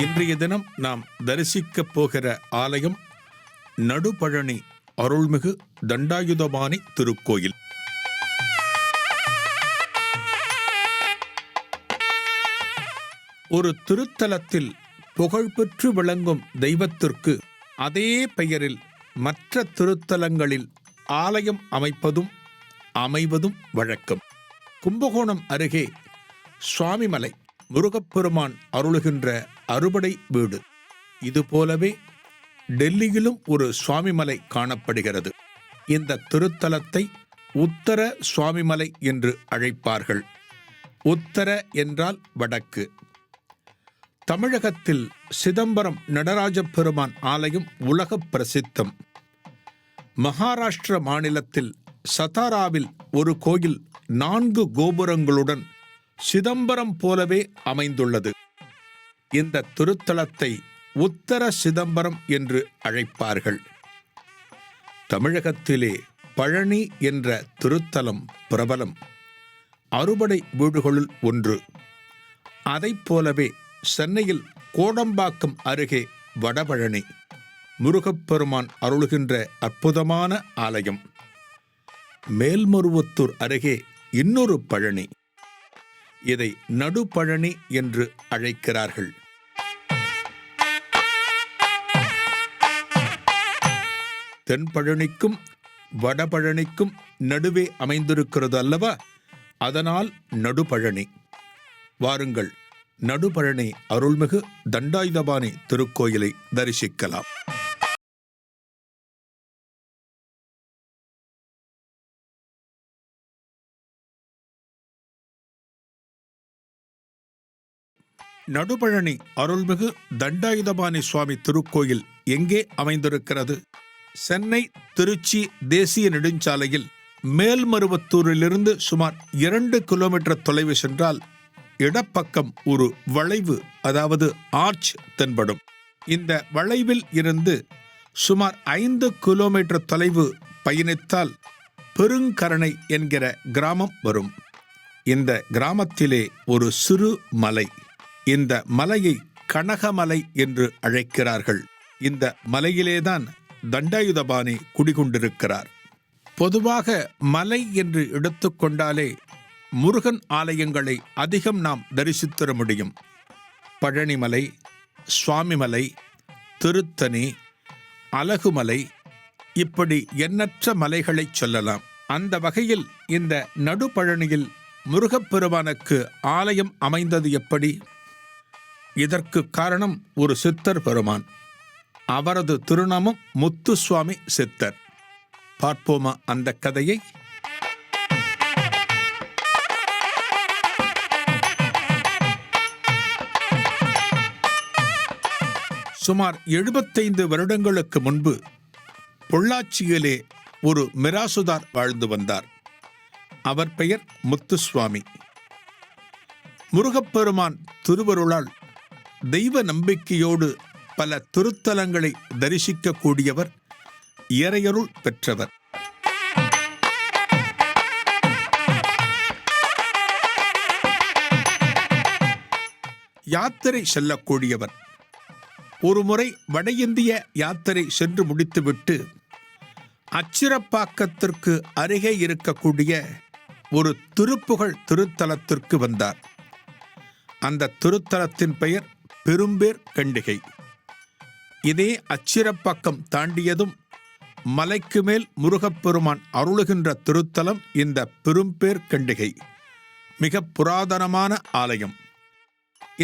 இன்றைய தினம் நாம் தரிசிக்கப் போகிற ஆலயம் நடுபழனி அருள்மிகு தண்டாயுதபாணி திருக்கோயில். ஒரு திருத்தலத்தில் புகழ்பெற்று விளங்கும் தெய்வத்திற்கு அதே பெயரில் மற்ற திருத்தலங்களில் ஆலயம் அமைவதும் வழக்கம். கும்பகோணம் அருகே சுவாமிமலை முருகப்பெருமான் அருளுகின்ற அறுபடை வீடு. இதுபோலவே டெல்லியிலும் ஒரு சுவாமிமலை காணப்படுகிறது. இந்த திருத்தலத்தை உத்தர சுவாமிமலை என்று அழைப்பார்கள். உத்தர என்றால் வடக்கு. தமிழகத்தில் சிதம்பரம் நடராஜ பெருமான் ஆலயம் உலக பிரசித்தம். மகாராஷ்டிர மாநிலத்தில் சதாராவில் ஒரு கோயில் 4 கோபுரங்களுடன் சிதம்பரம் போலவே அமைந்துள்ளது. இந்த திருத்தலத்தை உத்தர சிதம்பரம் என்று அழைப்பார்கள். தமிழகத்திலே பழனி என்ற திருத்தலம் பிரபலம். அறுபடை வீடுகளுள் ஒன்று. அதைப் போலவே சென்னையில் கோடம்பாக்கம் அருகே வடபழனி முருகப்பெருமான் அருளுகின்ற அற்புதமான ஆலயம். மேல்மருவத்தூர் அருகே இன்னொரு பழனி. இதை நடுபழனி என்று அழைக்கிறார்கள். தென்பழனிக்கும் வடபழனிக்கும் நடுவே அமைந்திருக்கிறது அல்லவா, அதனால் நடுபழனி. வாருங்கள், நடுபழனி அருள்மிகு தண்டாயுதபாணி திருக்கோயிலை தரிசிக்கலாம். நடுபழனி அருள்மிகு தண்டாயுதபாணி சுவாமி திருக்கோயில் எங்கே அமைந்திருக்கிறது? சென்னை திருச்சி தேசிய நெடுஞ்சாலையில் மேல்மருவத்தூரிலிருந்து சுமார் 2 கிலோமீட்டர் தொலைவு சென்றால் இடப்பக்கம் ஒரு வளைவு, அதாவது ஆர்ச் தென்படும். இந்த வளைவில் இருந்து சுமார் 5 கிலோமீட்டர் தொலைவு பயணித்தால் பெருங்கரணை என்கிற கிராமம் வரும். இந்த கிராமத்திலே ஒரு சிறு மலை. இந்த மலையை கனகமலை என்று அழைக்கிறார்கள். இந்த மலையிலேதான் தண்டாயுதபாணி குடிகொண்டிருக்கிறார். பொதுவாக மலை என்று எடுத்துக்கொண்டாலே முருகன் ஆலயங்களை அதிகம் நாம் தரிசித்திட முடியும். பழனிமலை, சுவாமிமலை, திருத்தணி, அழகுமலை, இப்படி எண்ணற்ற மலைகளை சொல்லலாம். அந்த வகையில் இந்த நடுபழனியில் முருகப்பெருமானுக்கு ஆலயம் அமைந்தது எப்படி? இதற்கு காரணம் ஒரு சித்தர் பெருமான். அவரது திருநாமம் முத்துசுவாமி சித்தர். பார்ப்போமா அந்த கதையை? சுமார் 75 வருடங்களுக்கு முன்பு பொள்ளாச்சியிலே ஒரு மிராசுதார் வாழ்ந்து வந்தார். அவர் பெயர் முத்துசுவாமி. முருகப்பெருமான் திருவருளால் தெய்வ நம்பிக்கையோடு பல திருத்தலங்களை தரிசிக்கக்கூடியவர், இறையருள் பெற்றவர். யாத்திரை செல்லக்கூடியவர். ஒருமுறை வட இந்திய யாத்திரை சென்று முடித்துவிட்டு அச்சிரப்பாக்கத்திற்கு அருகே இருக்கக்கூடிய ஒரு திருப்புகழ் திருத்தலத்திற்கு வந்தார். அந்த திருத்தலத்தின் பெயர் பெரும்பேர் கண்டிகை. இதே அச்சிரப்பாக்கம் தாண்டியதும் மலைக்கு மேல் முருகப்பெருமான் அருளுகின்ற திருத்தலம் இந்த பெரும்பேர் கண்டிகை. மிக புராதனமான ஆலயம்.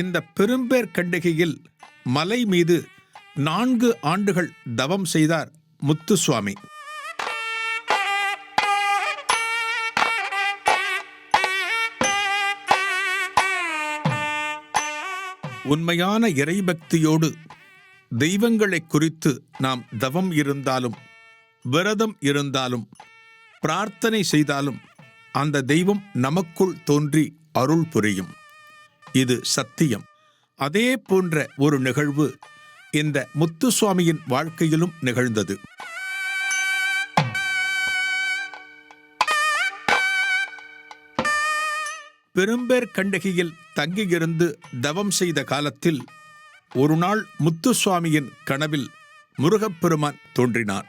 இந்த பெரும்பேர் கண்டிகையில் மலை மீது 4 ஆண்டுகள் தவம் செய்தார் முத்துசுவாமி. உண்மையான இறைபக்தியோடு தெய்வங்களை குறித்து நாம் தவம் இருந்தாலும், விரதம் இருந்தாலும், பிரார்த்தனை செய்தாலும் அந்த தெய்வம் நமக்குள் தோன்றி அருள் புரியும். இது சத்தியம். அதே போன்ற ஒரு நிகழ்வு இந்த முத்துசுவாமியின் வாழ்க்கையிலும் நிகழ்ந்தது. பெரும்பேர் கண்டகியில் தங்கியிருந்து தவம் செய்த காலத்தில் ஒரு நாள் முத்துசுவாமியின் கனவில் முருகப்பெருமான் தோன்றினார்.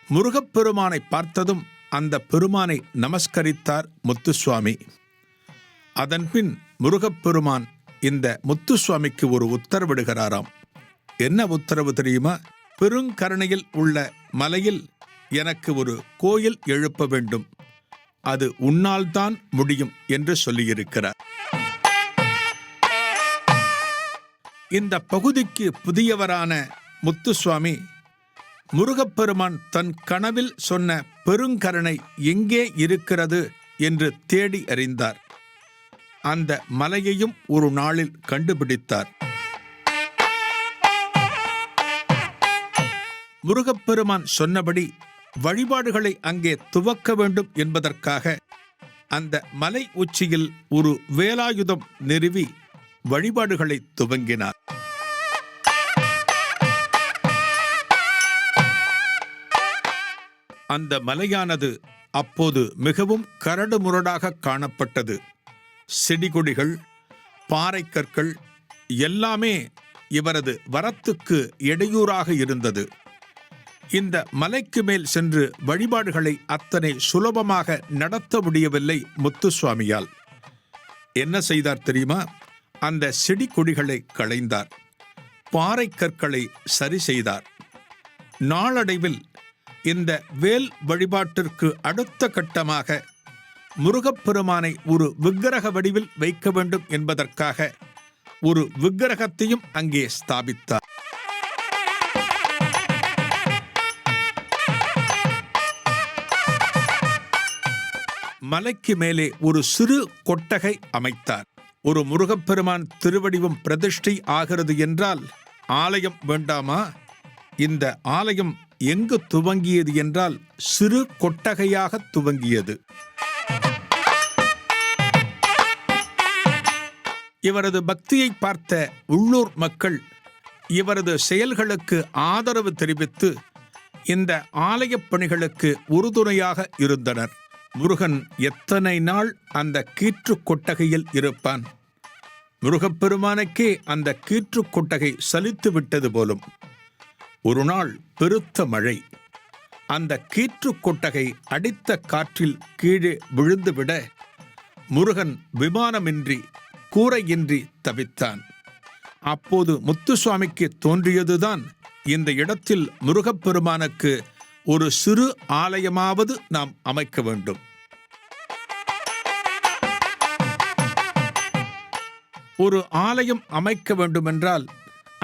முருகப்பெருமானை பார்த்ததும் அந்த பெருமானை நமஸ்கரித்தார் முத்துசுவாமி. அதன்பின் முருகப்பெருமான் இந்த முத்துசுவாமிக்கு ஒரு உத்தரவிடுகிறாராம். என்ன உத்தரவு தெரியுமா? பெருங்கருணையில் உள்ள மலையில் எனக்கு ஒரு கோயில் எழுப்ப வேண்டும், அது உன்னால்தான் முடியும் என்று சொல்லியிருக்கிறார். இந்த பகுதிக்கு புதியவரான முத்துசுவாமி முருகப்பெருமான் தன் கனவில் சொன்ன பெருங்கருணை எங்கே இருக்கிறது என்று தேடி அறிந்தார். அந்த மலையையும் ஒரு நாளில் கண்டுபிடித்தார். முருகப்பெருமான் சொன்னபடி வழிபாடுகளை அங்கே துவக்க வேண்டும் என்பதற்காக அந்த மலை உச்சியில் ஒரு வேலாயுதம் நிறுவி வழிபாடுகளை துவங்கினார். அந்த மலையானது அப்போது மிகவும் கரடுமுரடாக காணப்பட்டது. செடிகொடிகள், பாறைக்கற்கள் எல்லாமே இவரது வரத்துக்கு இடையூறாக இருந்தது. இந்த மலைக்கு மேல் சென்று வழிபாடுகளை அத்தனை சுலபமாக நடத்த முடியவில்லை முத்துசுவாமியால். என்ன செய்தார் தெரியுமா? அந்த செடி கொடிகளை களைந்தார், பாறைக்கற்களை சரி செய்தார். நாளடைவில் இந்த வேல் வழிபாட்டிற்கு அடுத்த கட்டமாக முருகப்பெருமானை ஒரு விக்கிரக வடிவில் வைக்க வேண்டும் என்பதற்காக ஒரு விக்கிரகத்தையும் அங்கே ஸ்தாபித்தார். மலைக்கு மேலே ஒரு சிறு கொட்டகை அமைத்தார். ஒரு முருகப்பெருமான் திருவடிவம் பிரதிஷ்டை ஆகிறது என்றால் ஆலயம் வேண்டாமா? இந்த ஆலயம் எங்கு துவங்கியது என்றால் சிறு கொட்டகையாக துவங்கியது. இவரது பக்தியை பார்த்த உள்ளூர் மக்கள் இவரது செயல்களுக்கு ஆதரவு தெரிவித்து இந்த ஆலயப் பணிகளுக்கு உறுதுணையாக இருந்தனர். முருகன் எத்தனை நாள் அந்த கீற்று கொட்டகையில் இருப்பான்? முருகப்பெருமானுக்கே அந்த கீற்று கொட்டகை சலித்து விட்டது போலும். ஒரு நாள் பெருத்த மழை. அந்த கீற்று கொட்டகை அடித்த காற்றில் கீழே விழுந்துவிட முருகன் விமானமின்றி கூரையின்றி தவித்தான். அப்போது முத்துசுவாமிக்கு தோன்றியதுதான், இந்த இடத்தில் முருகப்பெருமானுக்கு ஒரு சிறு ஆலயமாவது நாம் அமைக்க வேண்டும். ஒரு ஆலயம் அமைக்க வேண்டுமென்றால்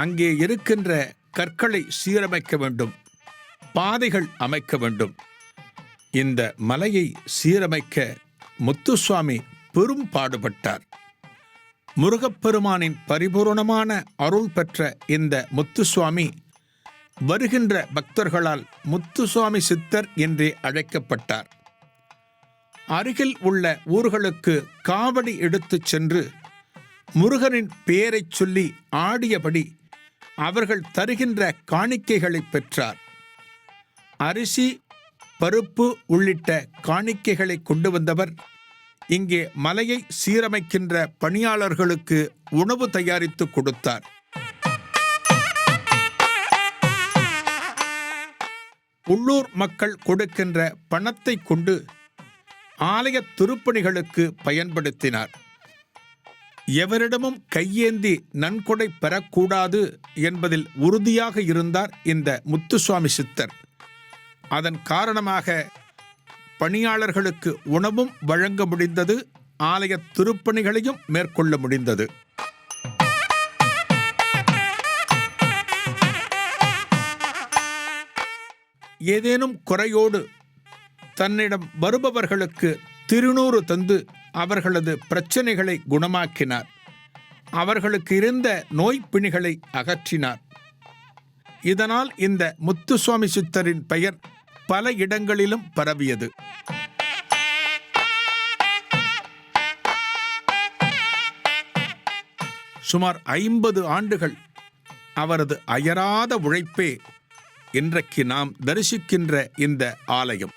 அங்கே இருக்கின்ற கற்களை சீரமைக்க வேண்டும், பாதைகள் அமைக்க வேண்டும். இந்த மலையை சீரமைக்க முத்துசுவாமி பெரும் பாடுபட்டார். முருகப்பெருமானின் பரிபூரணமான அருள் பெற்ற இந்த முத்துசுவாமி வருகின்ற பக்தர்களால் முத்துசுவாமி சித்தர் என்றே அழைக்கப்பட்டார். அருகில் உள்ள ஊர்களுக்கு காவடி எடுத்துச் சென்று முருகனின் பெயரைச் சொல்லி ஆடியபடி அவர்கள் தருகின்ற காணிக்கைகளை பெற்றார். அரிசி, பருப்பு உள்ளிட்ட காணிக்கைகளை கொண்டு வந்தவர் இங்கே மலையை சீரமைக்கின்ற பணியாளர்களுக்கு உணவு தயாரித்து கொடுத்தார். உள்ளூர் மக்கள் கொடுக்கின்ற பணத்தை கொண்டு ஆலய திருப்பணிகளுக்கு பயன்படுத்தினார். எவரிடமும் கையேந்தி நன்கொடை பெறக்கூடாது என்பதில் உறுதியாக இருந்தார் இந்த முத்துசுவாமி சித்தர். அதன் காரணமாக பணியாளர்களுக்கு உணவும் வழங்க முடிந்தது, ஆலய திருப்பணிகளையும் மேற்கொள்ள முடிந்தது. ஏதேனும் குறையோடு தன்னிடம் வருபவர்களுக்கு திருநூறு தந்து அவர்களது பிரச்சனைகளை குணமாக்கினார். அவர்களுக்கு இருந்த நோய்ப்பிணிகளை அகற்றினார். இதனால் இந்த முத்துசுவாமி சித்தரின் பெயர் பல இடங்களிலும் பரவியது. சுமார் 50 ஆண்டுகள் அவரது அயராத உழைப்பே இன்றைக்கு நாம் தரிசிக்கின்ற இந்த ஆலயம்.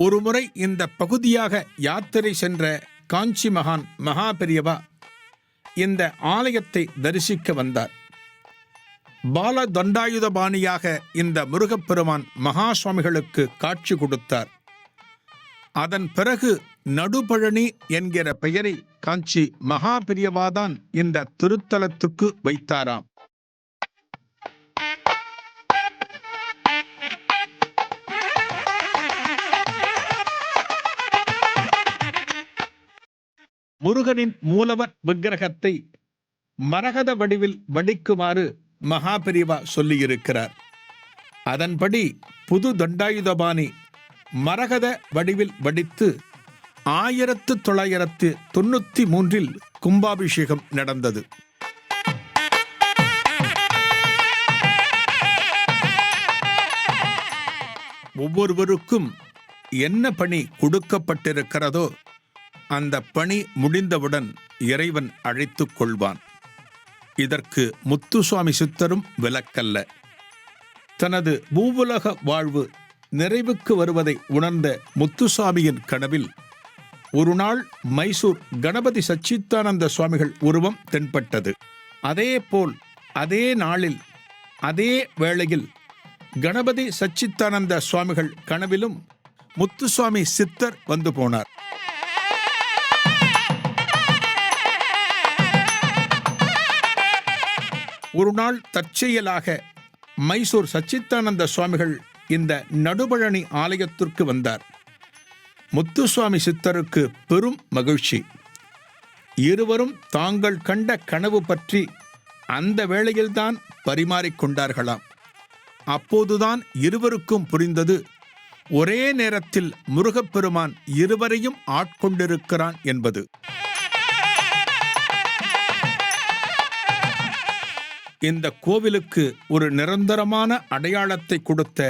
ஒருமுறை இந்த பகுதியாக யாத்திரை சென்ற காஞ்சி மகான் மகாபெரியவா இந்த ஆலயத்தை தரிசிக்க வந்தார். பால தண்டாயுதபாணியாக இந்த முருகப்பெருமான் மகா சுவாமிகளுக்கு காட்சி கொடுத்தார். அதன் பிறகு நடுபழனி என்கிற பெயரை காஞ்சி மகாபெரியவாதான் இந்த திருத்தலத்துக்கு வைத்தாராம். முருகனின் மூலவர் விக்கிரகத்தை மரகத வடிவில் வடிக்குமாறு மகாபெரிவா சொல்லியிருக்கிறார். அதன்படி புது தண்டாயுதபாணி மரகத வடிவில் வடித்து 1993 கும்பாபிஷேகம் நடந்தது. ஒவ்வொருவருக்கும் என்ன பணி கொடுக்கப்பட்டிருக்கிறதோ அந்த பணி முடிந்தவுடன் இறைவன் அழைத்துக் கொள்வான். இதற்கு முத்துசுவாமி சித்தரும் விலக்கல்ல. தனது பூவுலக வாழ்வு நிறைவுக்கு வருவதை உணர்ந்த முத்துசுவாமியின் கனவில் ஒரு நாள் மைசூர் கணபதி சச்சிதானந்த சுவாமிகள் உருவம் தென்பட்டது. அதேபோல் அதே நாளில் அதே வேளையில் கணபதி சச்சிதானந்த சுவாமிகள் கனவிலும் முத்துசுவாமி சித்தர் வந்து போனார். ஒரு நாள் தற்செயலாக மைசூர் சச்சிதானந்த சுவாமிகள் இந்த நடுபழனி ஆலயத்திற்கு வந்தார். முத்துசுவாமி சித்தருக்கு பெரும் மகிழ்ச்சி. இருவரும் தாங்கள் கண்ட கனவு பற்றி அந்த வேளையில்தான் பரிமாறிக்கொண்டார்களாம். அப்போதுதான் இருவருக்கும் புரிந்தது, ஒரே நேரத்தில் முருகப்பெருமான் இருவரையும் ஆட்கொண்டிருக்கிறான் என்பது. இந்த கோவிலுக்கு ஒரு நிரந்தரமான அடையாளத்தை கொடுத்த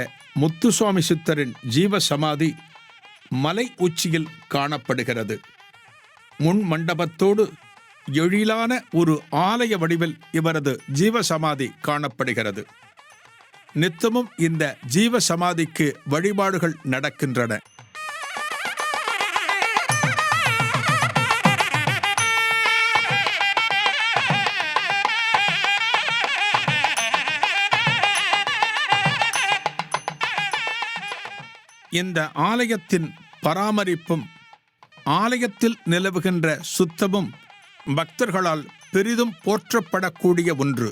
முத்துசுவாமி சித்தரின் ஜீவ சமாதி மலை உச்சியில் காணப்படுகிறது. முன் மண்டபத்தோடு எழிலான ஒரு ஆலய வடிவில் இவரது ஜீவசமாதி காணப்படுகிறது. நித்தமும் இந்த ஜீவசமாதிக்கு வழிபாடுகள் நடக்கின்றன. இந்த ஆலயத்தின் பராமரிப்பும் ஆலயத்தில் நிலவுகின்ற சுத்தமும் பக்தர்களால் பெரிதும் போற்றப்படக்கூடிய ஒன்று.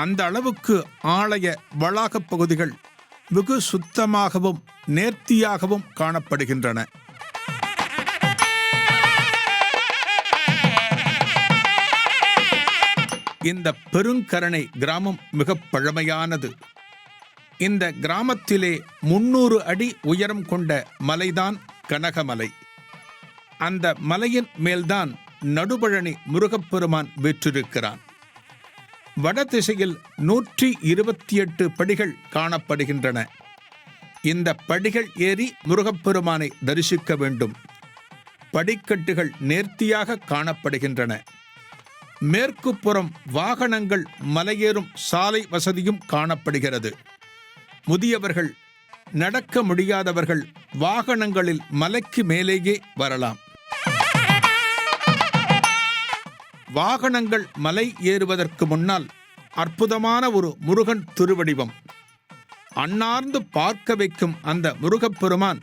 அந்த அளவுக்கு ஆலய வளாகப் பகுதிகள் வெகு சுத்தமாகவும் நேர்த்தியாகவும் காணப்படுகின்றன. இந்த பெருங்கரணை கிராமம் மிக பழமையானது. இந்த கிராமத்திலே 300 அடி உயரம் கொண்ட மலைதான் கனகமலை. அந்த மலையின் மேல்தான் நடுபழனி முருகப்பெருமான் வீற்றிருக்கிறான். வடதிசையில் 128 படிகள் காணப்படுகின்றன. இந்த படிகள் ஏறி முருகப்பெருமானை தரிசிக்க வேண்டும். படிக்கட்டுகள் நேர்த்தியாக காணப்படுகின்றன. மேற்கு புறம் வாகனங்கள் மலையேறும் சாலை வசதியும் காணப்படுகிறது. முதியவர்கள், நடக்க முடியாதவர்கள் வாகனங்களில் மலைக்கு மேலேயே வரலாம். வாகனங்கள் மலை ஏறுவதற்கு முன்னால் அற்புதமான ஒரு முருகன் திருவடிவம். அண்ணார்ந்து பார்க்க வைக்கும் அந்த முருகப்பெருமான்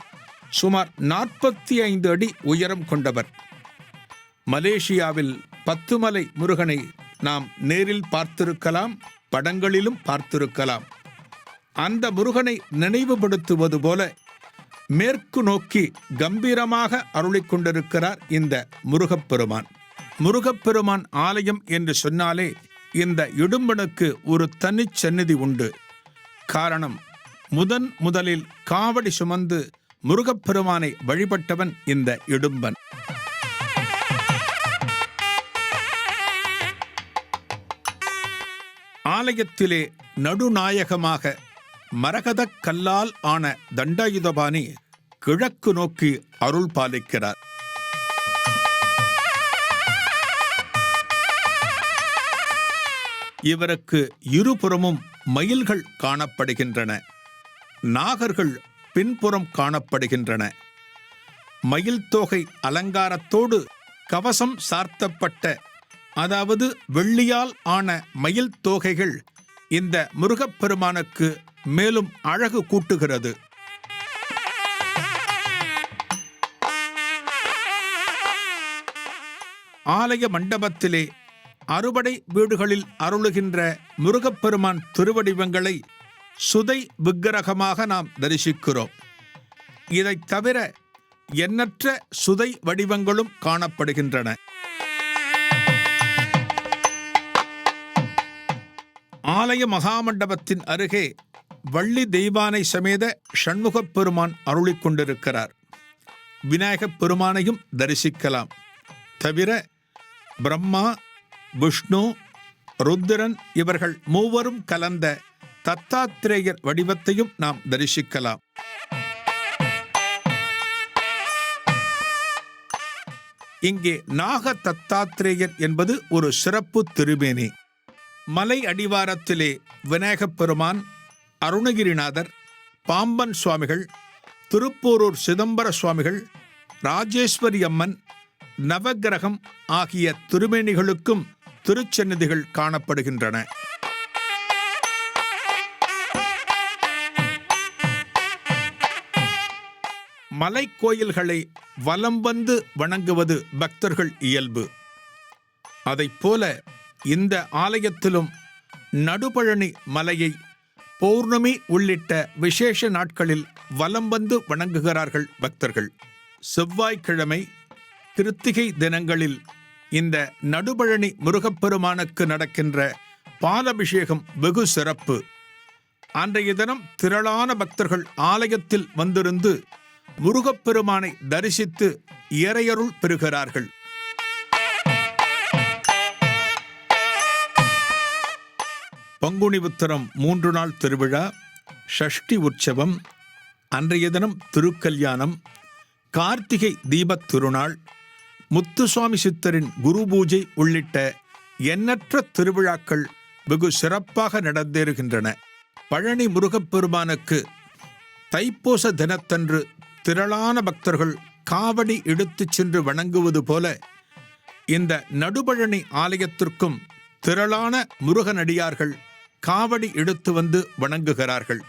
சுமார் 45 அடி உயரம் கொண்டவர். மலேசியாவில் 10 மலை முருகனை நாம் நேரில் பார்த்திருக்கலாம், படங்களிலும் பார்த்திருக்கலாம். அந்த முருகனை நினைவுபடுத்துவது போல மேற்கு நோக்கி கம்பீரமாக அருளிக் கொண்டிருக்கிறார் இந்த முருகப்பெருமான். முருகப்பெருமான் ஆலயம் என்று சொன்னாலே இந்த இடும்பனுக்கு ஒரு தனிச்சந்நிதி உண்டு. காரணம், முதலில் காவடி சுமந்து முருகப்பெருமானை வழிபட்டவன் இந்த இடும்பன். ஆலயத்திலே நடுநாயகமாக மரகதக் கல்லால் ஆன தண்டாயுதபாணி கிழக்கு நோக்கி அருள் பாலிக்கிறார். இவருக்கு இருபுறமும் மயில்கள் காணப்படுகின்றன. நாகர்கள் பின்புறம் காணப்படுகின்றன. மயில் தோகை அலங்காரத்தோடு கவசம் சார்த்தப்பட்ட, அதாவது வெள்ளியால் ஆன மயில் தோகைகள் இந்த முருகப்பெருமானுக்கு மேலும் அழகு கூட்டுகிறது. ஆலய மண்டபத்திலே அறுபடை வீடுகளில் அருளுகின்ற முருகப்பெருமான் திருவடிவங்களை சுதை விக்கிரகமாக நாம் தரிசிக்கிறோம். இதைத் தவிர எண்ணற்ற சுதை வடிவங்களும் காணப்படுகின்றன. ஆலய மகாமண்டபத்தின் அருகே வள்ளி தெய்வானை சமேத சண்முகப் பெருமான் அருளிக் கொண்டிருக்கிறார். விநாயகப் பெருமானையும் தரிசிக்கலாம். தவிர பிரம்மா, விஷ்ணு, ருத்திரன் இவர்கள் மூவரும் கலந்த தத்தாத்திரேயர் வடிவத்தையும் நாம் தரிசிக்கலாம். இங்கே நாக தத்தாத்திரேயர் என்பது ஒரு சிறப்பு திருமேனி. மலை அடிவாரத்திலே விநாயகப் பெருமான், அருணகிரிநாதர், பாம்பன் சுவாமிகள், திருப்போரூர் சிதம்பர சுவாமிகள், ராஜேஸ்வரி அம்மன், நவக்கிரகம் ஆகிய திருமேனிகளுக்கும் திருச்சந்நிதிகள் காணப்படுகின்றன. மலை கோயில்களை வலம் வந்து வணங்குவது பக்தர்கள் இயல்பு. அதைப்போல இந்த ஆலயத்திலும் நடுபழனி மலையை பௌர்ணமி உள்ளிட்ட விசேஷ நாட்களில் வலம் வந்து வணங்குகிறார்கள் பக்தர்கள். செவ்வாய்க்கிழமை, கிருத்திகை தினங்களில் இந்த நடுபழனி முருகப்பெருமானுக்கு நடக்கின்ற பாலபிஷேகம் வெகு சிறப்பு. அன்றைய தினம் திரளான பக்தர்கள் ஆலயத்தில் வந்திருந்து முருகப்பெருமானை தரிசித்து இறையருள் பெறுகிறார்கள். பங்குனி உத்திரம் 3 நாள் திருவிழா, ஷஷ்டி உற்சவம், அன்றைய தினம் திருக்கல்யாணம், கார்த்திகை தீபத் திருநாள், முத்துசுவாமி சித்தரின் குரு பூஜை உள்ளிட்ட எண்ணற்ற திருவிழாக்கள் வெகு சிறப்பாக நடந்தேறுகின்றன. பழனி முருகப்பெருமானுக்கு தைப்பூச தினத்தன்று திரளான பக்தர்கள் காவடி எடுத்துச் சென்று வணங்குவது போல இந்த நடுபழனி ஆலயத்திற்கும் திரளான முருகனடியார்கள் காவடி எடுத்து வந்து வணங்குகிறார்கள்.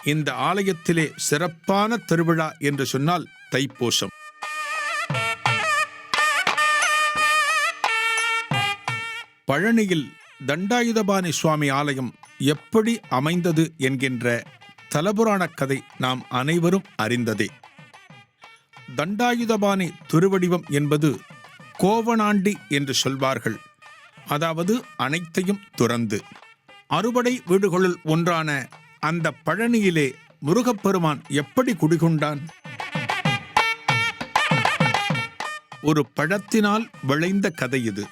இந்த ஆலயத்திலே சிறப்பான திருவிழா என்று சொன்னால் தைப்பூசம். பழனியில் தண்டாயுதபாணி சுவாமி ஆலயம் எப்படி அமைந்தது என்கின்ற தலபுராண கதை நாம் அனைவரும் அறிந்ததே. தண்டாயுதபாணி திருவடிவம் என்பது கோவணாண்டி என்று சொல்வார்கள். அதாவது அனைத்தையும் துறந்து அறுபடை வீடுகளுள் ஒன்றான அந்த பழனியிலே முருகப்பெருமான் எப்படி குடிகொண்டான்? ஒரு பழத்தினால் விளைந்த கதை இது.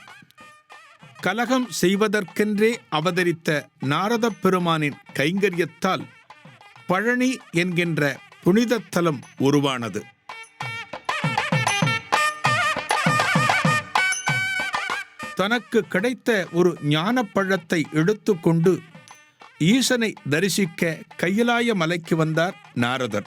கலகம் செய்வதற்கென்றே அவதரித்த நாரதப் பெருமானின் கைங்கரியத்தால் பழனி என்கின்ற புனித தலம் உருவானது. தனக்கு கிடைத்த ஒரு ஞானப்பழத்தை எடுத்துக்கொண்டு ஈசனை தரிசிக்க கையிலாய மலைக்கு வந்தார் நாரதர்.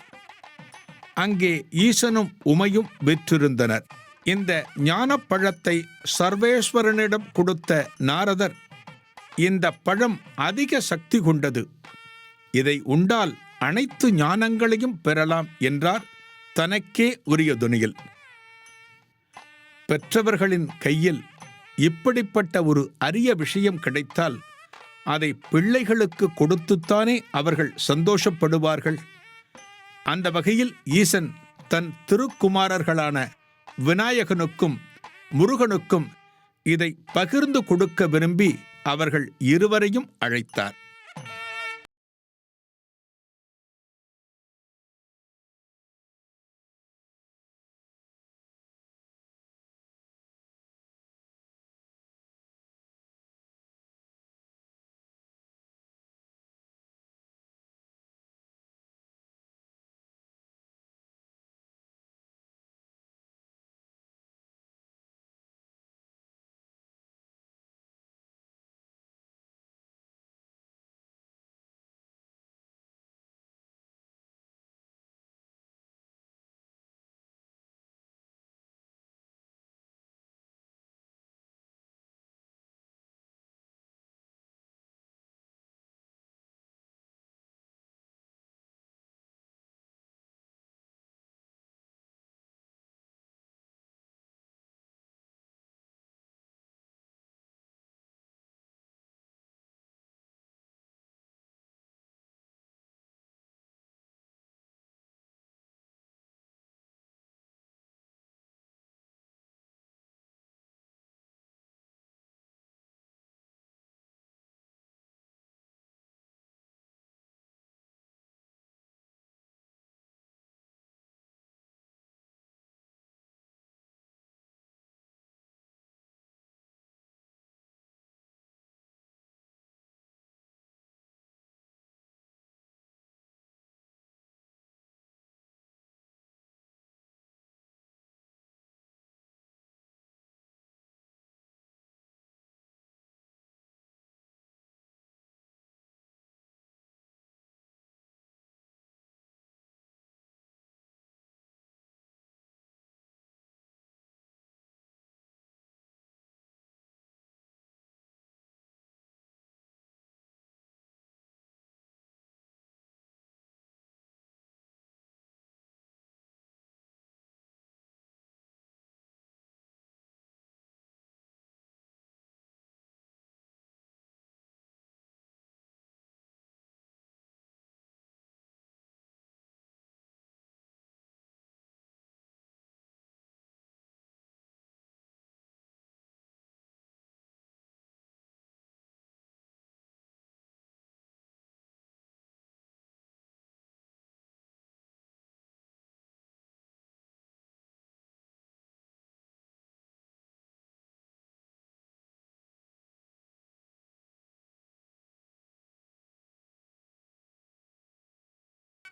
அங்கே ஈசனும் உமையும் பெற்றிருந்தனர். இந்த ஞானப்பழத்தை சர்வேஸ்வரனிடம் கொடுத்த நாரதர், இந்த பழம் அதிக சக்தி கொண்டது, இதை உண்டால் அனைத்து ஞானங்களையும் பெறலாம் என்றார் தனக்கே உரிய துணியில். பெற்றவர்களின் கையில் இப்படிப்பட்ட ஒரு அரிய விஷயம் கிடைத்தால் அதை பிள்ளைகளுக்கு கொடுத்துத்தானே அவர்கள் சந்தோஷப்படுவார்கள். அந்த வகையில் ஈசன் தன் திருக்குமாரர்களான விநாயகனுக்கும் முருகனுக்கும் இதை பகிர்ந்து கொடுக்க விரும்பி அவர்கள் இருவரையும் அழைத்தார்.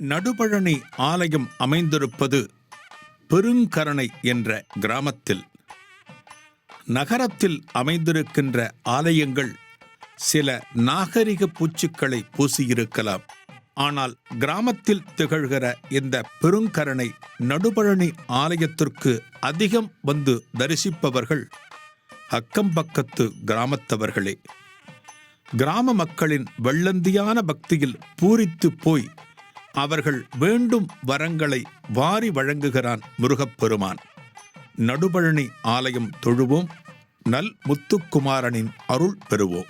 நடுபழனி ஆலயம் அமைந்திருப்பது பெருங்கரணை என்ற கிராமத்தில். நகரத்தில் அமைந்திருக்கின்ற ஆலயங்கள் சில நாகரிக பூச்சுக்களை பூசியிருக்கலாம். ஆனால் கிராமத்தில் திகழ்கிற இந்த பெருங்கரணை நடுபழனி ஆலயத்திற்கு அதிகம் வந்து தரிசிப்பவர்கள் அக்கம்பக்கத்து கிராமத்தவர்களே. கிராம மக்களின் வெள்ளந்தியான பக்தியில் பூரித்து போய் அவர்கள் வேண்டும் வரங்களை வாரி வழங்குகிறான் முருகப்பெருமான். நடுபழனி ஆலயம் தொழுவோம், நல் முத்துக்குமாரனின் அருள் பெறுவோம்.